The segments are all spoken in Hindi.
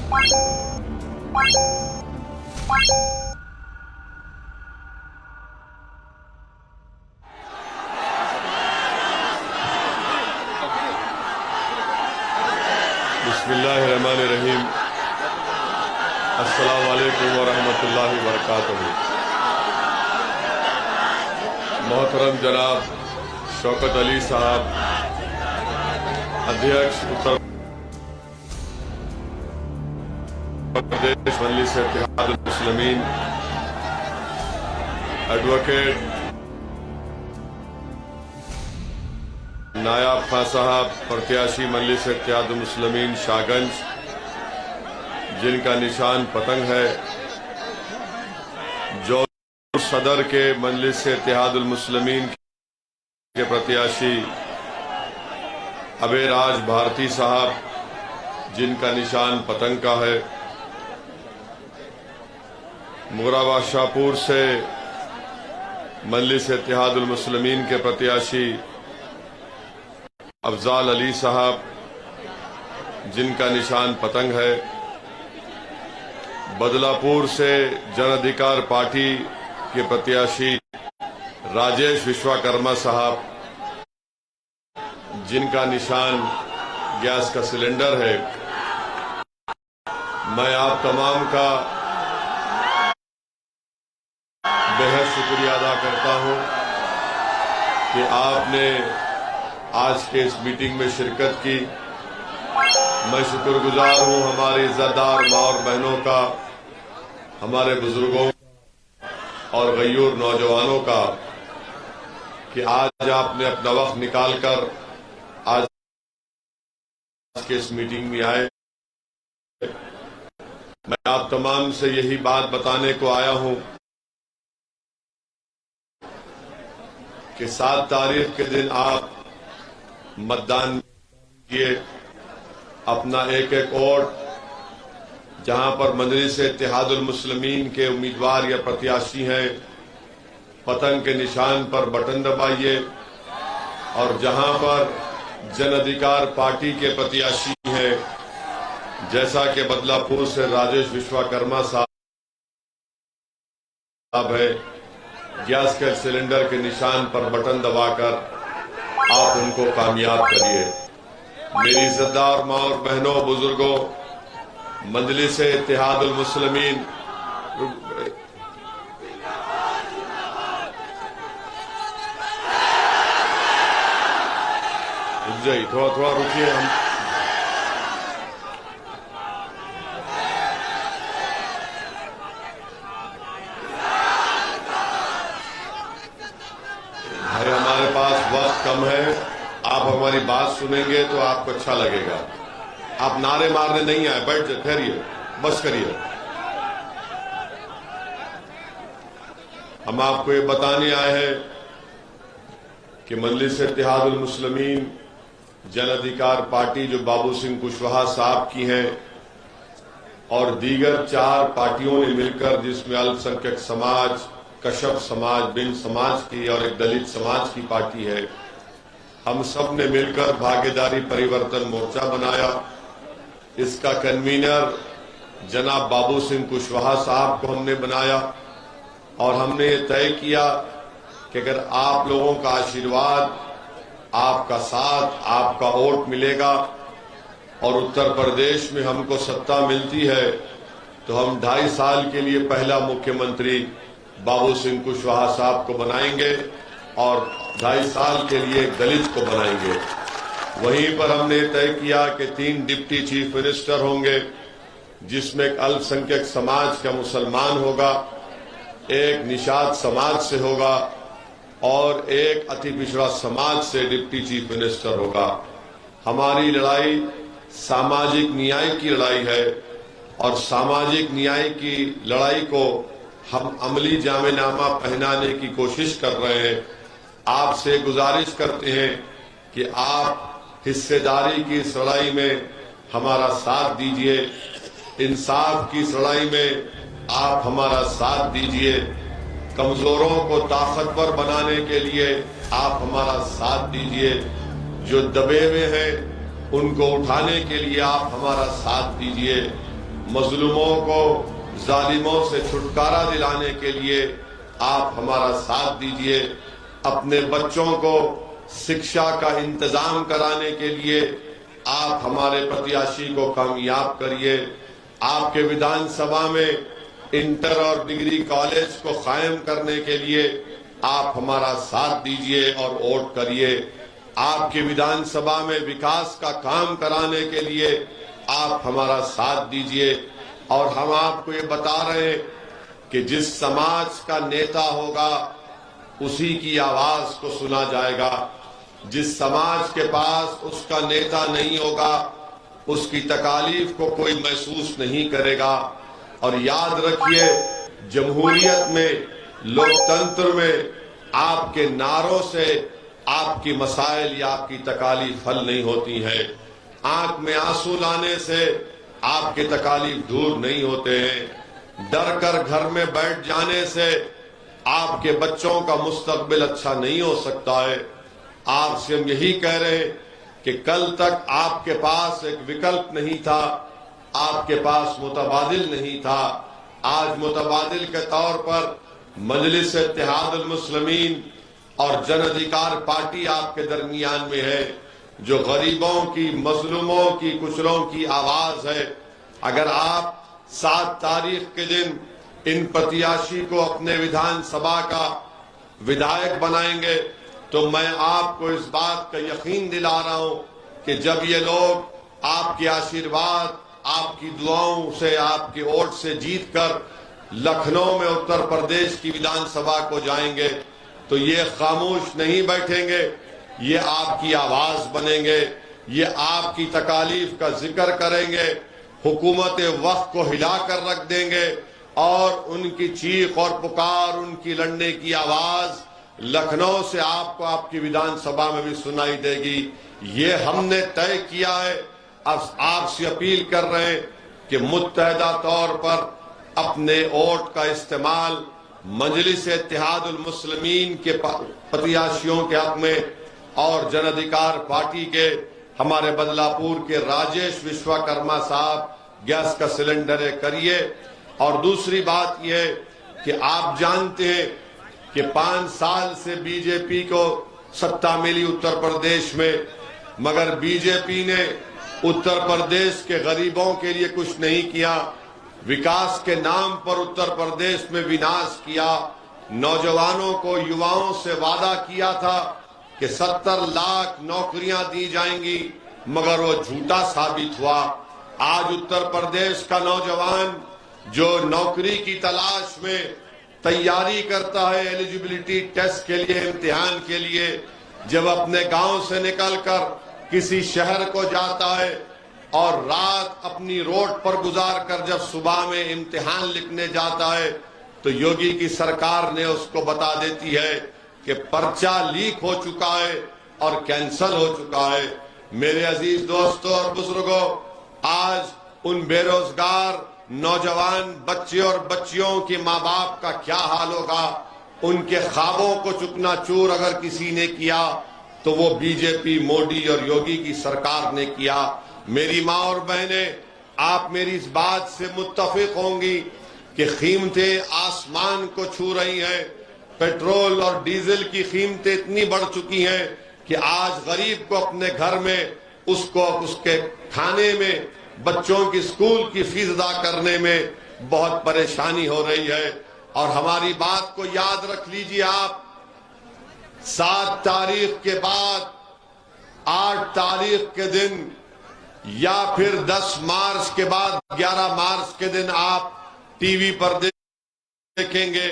बिस्मिल्लाहिर्रहमानिर्रहीम। अस्सलामु अलैकुम वरहमतुल्लाहि वबरकातुहू। मोहतरम जनाब शौकत अली साहब, अध्यक्ष उत्तर प्रदेश मजलिस इत्तेहादुल मुस्लिमीन, एडवोकेट नायाब खां साहब, प्रत्याशी मजलिस इत्तेहादुल मुस्लिमीन शाहगंज, जिनका निशान पतंग है, जो सदर के मजलिस इत्तेहादुल मुस्लिमीन के प्रत्याशी अबेराज भारती साहब, जिनका निशान पतंग का है, मुगराबाद शाहपुर से मजलिस इत्तेहादुल मुस्लिमीन के प्रत्याशी अफजाल अली साहब, जिनका निशान पतंग है, बदलापुर से जन अधिकार पार्टी के प्रत्याशी राजेश विश्वकर्मा साहब, जिनका निशान गैस का सिलेंडर है। मैं आप तमाम का बेहद शुक्रिया अदा करता हूं कि आपने आज के इस मीटिंग में शिरकत की। मैं शुक्रगुजार हूं हमारे इज्जतदार माँ और बहनों का, हमारे बुजुर्गों और गयूर नौजवानों का कि आज आपने अपना वक्त निकालकर आज के इस मीटिंग में आए। मैं आप तमाम से यही बात बताने को आया हूं कि 7 तारीख के दिन आप मतदान किए, अपना एक एक वोट जहां पर मजलिस इत्तेहादुल मुस्लिमीन के उम्मीदवार या प्रत्याशी हैं, पतंग के निशान पर बटन दबाइए, और जहां पर जन अधिकार पार्टी के प्रत्याशी हैं, जैसा कि बदलापुर से राजेश विश्वकर्मा साहब है, गैस के सिलेंडर के निशान पर बटन दबाकर आप उनको कामयाब करिए। मेरी इज्जतदार माँ और बहनों, बुजुर्गों, मजलिस इत्तेहादुल मुस्लिमीन थोड़ा रुकिए। हम हमारे पास वक्त कम है, आप हमारी बात सुनेंगे तो आपको अच्छा लगेगा। आप नारे मारने नहीं आए, बैठ जाए, ठहरिए, बस करिए। हम आपको ये बताने आए हैं कि मजलिस इत्तेहादुल मुस्लिमीन जन अधिकार पार्टी जो बाबू सिंह कुशवाहा साहब की है और दीगर 4 पार्टियों ने मिलकर, जिसमें अल्पसंख्यक समाज, कश्यप समाज, बिन समाज की और एक दलित समाज की पार्टी है, हम सब ने मिलकर भागीदारी परिवर्तन मोर्चा बनाया। इसका कन्वीनर जनाब बाबू सिंह कुशवाहा साहब को हमने बनाया और हमने ये तय किया कि अगर आप लोगों का आशीर्वाद, आपका साथ, आपका वोट मिलेगा और उत्तर प्रदेश में हमको सत्ता मिलती है तो हम 2.5 साल के लिए पहला मुख्यमंत्री बाबू सिंह कुशवाहा साहब को बनाएंगे और 2.5 साल के लिए एक दलित को बनाएंगे। वहीं पर हमने तय किया कि 3 डिप्टी चीफ मिनिस्टर होंगे, जिसमें एक अल्पसंख्यक समाज का मुसलमान होगा, एक निषाद समाज से होगा और एक अति पिछड़ा समाज से डिप्टी चीफ मिनिस्टर होगा। हमारी लड़ाई सामाजिक न्याय की लड़ाई है और सामाजिक न्याय की लड़ाई को हम अमली जामेनामा पहनाने की कोशिश कर रहे हैं। आपसे गुजारिश करते हैं कि आप हिस्सेदारी की इस लड़ाई में हमारा साथ दीजिए, इंसाफ की इस लड़ाई में आप हमारा साथ दीजिए, कमजोरों को ताकतवर बनाने के लिए आप हमारा साथ दीजिए, जो दबे हुए हैं उनको उठाने के लिए आप हमारा साथ दीजिए। मजलूमों को, जालिमों से छुटकारा दिलाने के लिए आप हमारा साथ दीजिए। अपने बच्चों को शिक्षा का इंतजाम कराने के लिए आप हमारे प्रत्याशी को कामयाब करिए। आपके विधानसभा में इंटर और डिग्री कॉलेज को कायम करने के लिए आप हमारा साथ दीजिए और वोट करिए। आपकी विधानसभा में विकास का काम कराने के लिए आप हमारा साथ दीजिए। और हम आपको ये बता रहे हैं कि जिस समाज का नेता होगा उसी की आवाज को सुना जाएगा। जिस समाज के पास उसका नेता नहीं होगा उसकी तकालीफ को कोई महसूस नहीं करेगा। और याद रखिए, जमहूरियत में, लोकतंत्र में आपके नारों से आपकी मसाइल या आपकी तकालीफ हल नहीं होती है। आंख में आंसू लाने से आपके तकालीफ दूर नहीं होते हैं। डर कर घर में बैठ जाने से आपके बच्चों का मुस्तकबिल अच्छा नहीं हो सकता है। आपसे हम यही कह रहे हैं कि कल तक आपके पास एक विकल्प नहीं था, आपके पास मुतबादिल नहीं था। आज मुतबादिल के तौर पर मजलिस इत्तेहादुल मुस्लिमीन और जन अधिकार पार्टी आपके दरमियान में है, जो गरीबों की, मजलूमों की, कुचलों की आवाज है। अगर आप 7 तारीख के दिन इन प्रत्याशी को अपने विधानसभा का विधायक बनाएंगे तो मैं आपको इस बात का यकीन दिला रहा हूं कि जब ये लोग आपके आशीर्वाद, आपकी दुआओं से, आपके वोट से जीतकर लखनऊ में उत्तर प्रदेश की विधानसभा को जाएंगे तो ये खामोश नहीं बैठेंगे, ये आपकी आवाज बनेंगे, ये आपकी तकालीफ का जिक्र करेंगे, हुकूमत वक्त को हिलाकर रख देंगे और उनकी चीख और पुकार, उनकी लड़ने की आवाज लखनऊ से आपको आपकी विधानसभा में भी सुनाई देगी। ये हमने तय किया है। अब आपसे अपील कर रहे हैं कि मुत्तहदा तौर पर अपने वोट का इस्तेमाल मजलिस इत्तेहादुल मुस्लिमीन के प्रत्याशियों के हक में और जन अधिकार पार्टी के हमारे बदलापुर के राजेश विश्वकर्मा साहब गैस का सिलेंडर करिए। और दूसरी बात यह कि आप जानते हैं कि 5 साल से बीजेपी को सत्ता मिली उत्तर प्रदेश में, मगर बीजेपी ने उत्तर प्रदेश के गरीबों के लिए कुछ नहीं किया। विकास के नाम पर उत्तर प्रदेश में विनाश किया। नौजवानों को, युवाओं से वादा किया था कि 70 लाख नौकरियां दी जाएंगी, मगर वो झूठा साबित हुआ। आज उत्तर प्रदेश का नौजवान जो नौकरी की तलाश में तैयारी करता है एलिजिबिलिटी टेस्ट के लिए, इम्तिहान के लिए, जब अपने गांव से निकलकर किसी शहर को जाता है और रात अपनी रोड पर गुजार कर जब सुबह में इम्तिहान लिखने जाता है तो योगी की सरकार ने उसको बता देती है कि पर्चा लीक हो चुका है और कैंसल हो चुका है। मेरे अजीज दोस्तों और बुजुर्गों, आज उन बेरोजगार नौजवान बच्चे और बच्चियों के माँ बाप का क्या हाल होगा। उनके ख्वाबों को चुकनाचूर अगर किसी ने किया तो वो बीजेपी, मोदी और योगी की सरकार ने किया। मेरी माँ और बहनें, आप मेरी इस बात से मुत्तफिक होंगी कि कीमतें आसमान को छू रही हैं। पेट्रोल और डीजल की कीमतें इतनी बढ़ चुकी हैं कि आज गरीब को अपने घर में उसको उसके खाने में, बच्चों की स्कूल की फीस अदा करने में बहुत परेशानी हो रही है। और हमारी बात को याद रख लीजिए आप, 7 तारीख के बाद 8 तारीख के दिन या फिर 10 मार्च के बाद 11 मार्च के दिन आप टीवी पर देखेंगे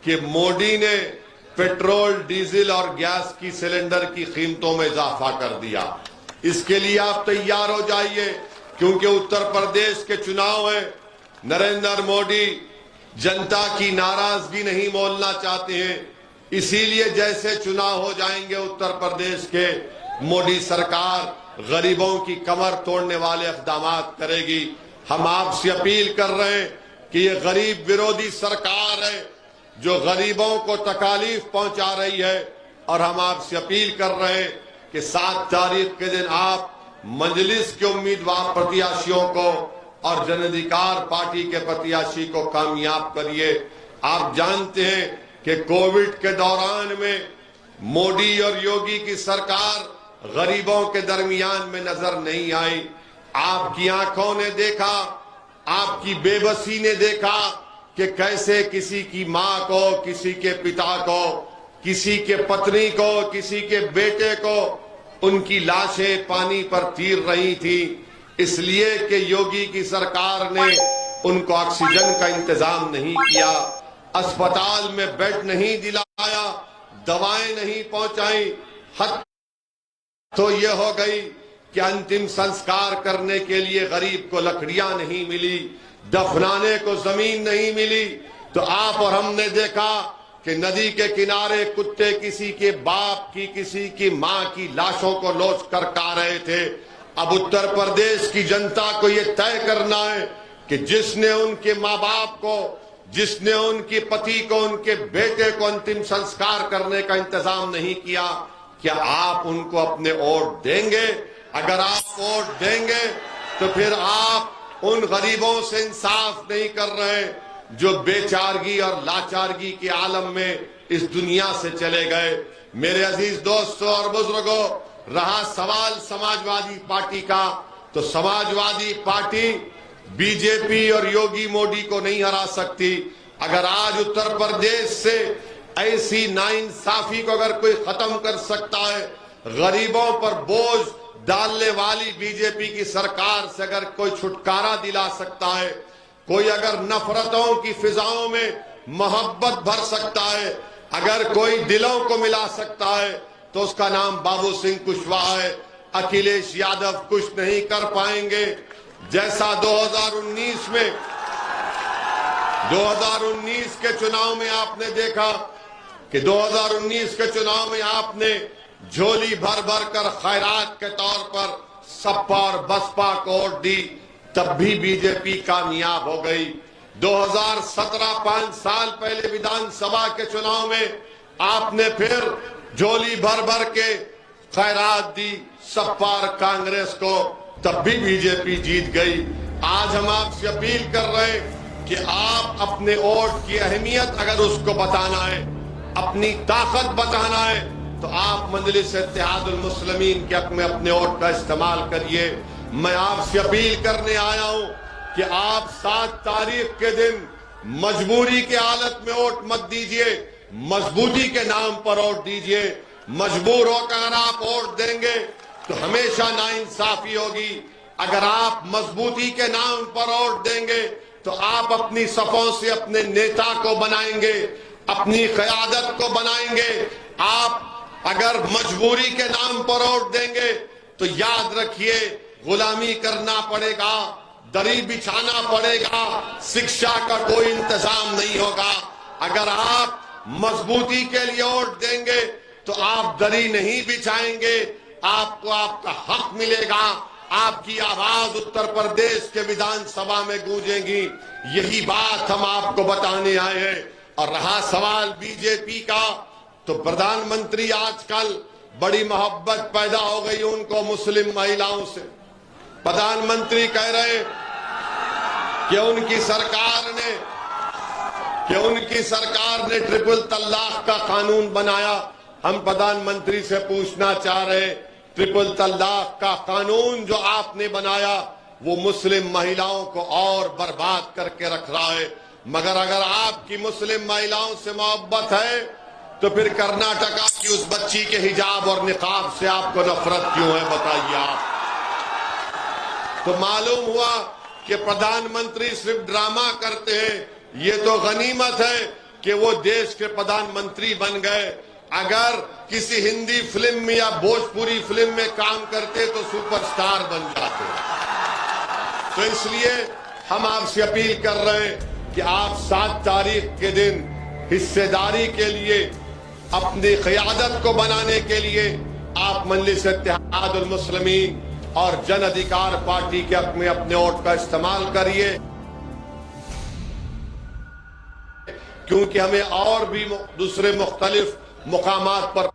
कि मोदी ने पेट्रोल, डीजल और गैस की सिलेंडर की कीमतों में इजाफा कर दिया। इसके लिए आप तैयार हो जाइए, क्योंकि उत्तर प्रदेश के चुनाव है। नरेंद्र मोदी जनता की नाराजगी नहीं मोलना चाहते हैं, इसीलिए जैसे चुनाव हो जाएंगे उत्तर प्रदेश के, मोदी सरकार गरीबों की कमर तोड़ने वाले इक़दाम करेगी। हम आपसे अपील कर रहे हैं कि ये गरीब विरोधी सरकार है जो गरीबों को तकालीफ पहुंचा रही है। और हम आपसे अपील कर रहे हैं कि 7 तारीख के दिन आप मजलिस के उम्मीदवार प्रत्याशियों को और जन अधिकार पार्टी के प्रत्याशी को कामयाब करिए। आप जानते हैं कि कोविड के दौरान में मोदी और योगी की सरकार गरीबों के दरमियान में नजर नहीं आई। आपकी आंखों ने देखा, आपकी बेबसी ने देखा कि कैसे किसी की मां को, किसी के पिता को, किसी के पत्नी को, किसी के बेटे को उनकी लाशें पानी पर तीर रही थी, इसलिए कि योगी की सरकार ने उनको ऑक्सीजन का इंतजाम नहीं किया, अस्पताल में बेड नहीं दिलाया, दवाएं नहीं पहुंचाई। हद तो ये हो गई कि अंतिम संस्कार करने के लिए गरीब को लकड़ियां नहीं मिली, दफनाने को जमीन नहीं मिली। तो आप और हमने देखा कि नदी के किनारे कुत्ते किसी के बाप की, किसी की मां की लाशों को लोच कर खा रहे थे। अब उत्तर प्रदेश की जनता को यह तय करना है कि जिसने उनके माँ बाप को, जिसने उनके पति को, उनके बेटे को अंतिम संस्कार करने का इंतजाम नहीं किया, क्या आप उनको अपने वोट देंगे? अगर आप वोट देंगे तो फिर आप उन गरीबों से इंसाफ नहीं कर रहे जो बेचारगी और लाचारगी के आलम में इस दुनिया से चले गए। मेरे अजीज दोस्तों और बुजुर्गों, रहा सवाल समाजवादी पार्टी का, तो समाजवादी पार्टी बीजेपी और योगी मोदी को नहीं हरा सकती। अगर आज उत्तर प्रदेश से ऐसी नाइंसाफी को अगर कोई खत्म कर सकता है, गरीबों पर बोझ डालने वाली बीजेपी की सरकार से अगर कोई छुटकारा दिला सकता है, कोई अगर नफरतों की फिजाओं में मोहब्बत भर सकता है, अगर कोई दिलों को मिला सकता है, तो उसका नाम बाबू सिंह कुशवाहा है। अखिलेश यादव कुछ नहीं कर पाएंगे। जैसा 2019 के चुनाव में आपने देखा कि 2019 के चुनाव में आपने झोली भर भर कर खैरात के तौर पर सपा और बसपा को वोट दी, तब भी बीजेपी कामयाब हो गई। 2017 5 साल पहले विधानसभा के चुनाव में आपने फिर झोली भर भर के खैरात दी सपा और कांग्रेस को, तब भी बीजेपी जीत गई। आज हम आपसे अपील कर रहे हैं कि आप अपने वोट की अहमियत अगर उसको बताना है, अपनी ताकत बताना है, तो आप मजलिस इत्तेहादुल मुस्लिमीन के हक में अपने वोट का इस्तेमाल करिए। मैं आपसे अपील करने आया हूं कि आप 7 तारीख के दिन मजबूरी के हालत में वोट मत दीजिए, मजबूती के नाम पर वोट दीजिए। मजबूर होकर आप वोट देंगे तो हमेशा नाइंसाफी होगी। अगर आप मजबूती के नाम पर वोट देंगे तो आप अपनी सफों से अपने नेता को बनाएंगे, अपनी क़यादत को बनाएंगे। आप अगर मजबूरी के नाम पर वोट देंगे तो याद रखिए गुलामी करना पड़ेगा, दरी बिछाना पड़ेगा, शिक्षा का कोई इंतजाम नहीं होगा। अगर आप मजबूती के लिए वोट देंगे तो आप दरी नहीं बिछाएंगे, आपको आपका हक मिलेगा, आपकी आवाज उत्तर प्रदेश के विधानसभा में गूंजेगी। यही बात हम आपको बताने आए हैं। और रहा सवाल बीजेपी का, तो प्रधानमंत्री आजकल बड़ी मोहब्बत पैदा हो गई उनको मुस्लिम महिलाओं से। प्रधानमंत्री कह रहे कि उनकी सरकार ने ट्रिपल तलाक का कानून बनाया। हम प्रधानमंत्री से पूछना चाह रहे, ट्रिपल तलाक का कानून जो आपने बनाया वो मुस्लिम महिलाओं को और बर्बाद करके रख रहा है। मगर अगर आपकी मुस्लिम महिलाओं से मोहब्बत है तो फिर कर्नाटका की उस बच्ची के हिजाब और निकाब से आपको नफरत क्यों है, बताइए आप। तो मालूम हुआ कि प्रधानमंत्री सिर्फ ड्रामा करते हैं। ये तो गनीमत है कि वो देश के प्रधानमंत्री बन गए। अगर किसी हिंदी फिल्म में या भोजपुरी फिल्म में काम करते तो सुपरस्टार बन जाते। तो इसलिए हम आपसे अपील कर रहे हैं कि आप 7 तारीख के दिन हिस्सेदारी के लिए, अपनी क़यादत को बनाने के लिए आप मजलिस इत्तेहादुल मुस्लिमीन और जन अधिकार पार्टी के हक में अपने वोट का इस्तेमाल करिए, क्योंकि हमें और भी दूसरे मुख्तलिफ मुकामात पर